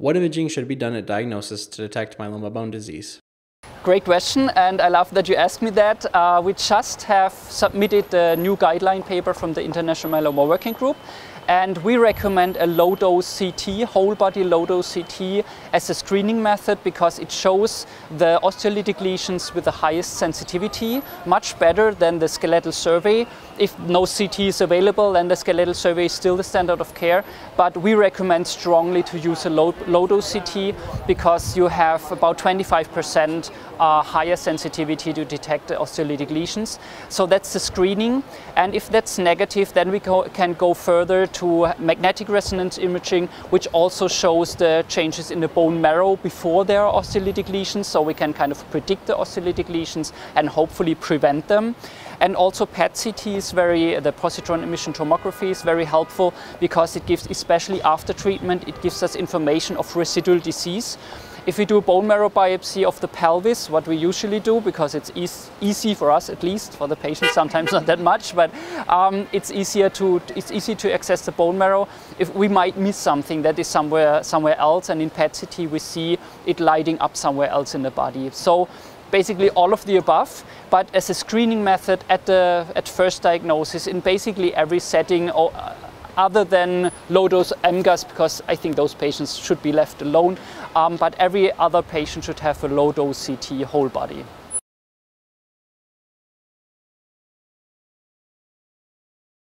What imaging should be done at diagnosis to detect myeloma bone disease? Great question, and I love that you asked me that. We just have submitted the new guideline paper from the International Myeloma Working Group, and we recommend a low-dose CT, whole-body low-dose CT, as a screening method because it shows the osteolytic lesions with the highest sensitivity, much better than the skeletal survey. If no CT is available, then the skeletal survey is still the standard of care, but we recommend strongly to use a low-dose CT because you have about 25% higher sensitivity to detect the osteolytic lesions. So that's the screening, and if that's negative, then we can go further to magnetic resonance imaging, which also shows the changes in the bone marrow before there are osteolytic lesions, so we can kind of predict the osteolytic lesions and hopefully prevent them. And also PET-CT is the positron emission tomography is very helpful because it gives, especially after treatment, it gives us information of residual disease. If we do a bone marrow biopsy of the pelvis, what we usually do, because it's easy for us, at least for the patient, sometimes not that much, but it's easy to access the bone marrow. If we might miss something that is somewhere else, and in PET-CT we see it lighting up somewhere else in the body. So basically all of the above, but as a screening method at first diagnosis in basically every setting, other than low-dose MGUS, because I think those patients should be left alone, but every other patient should have a low-dose CT whole body.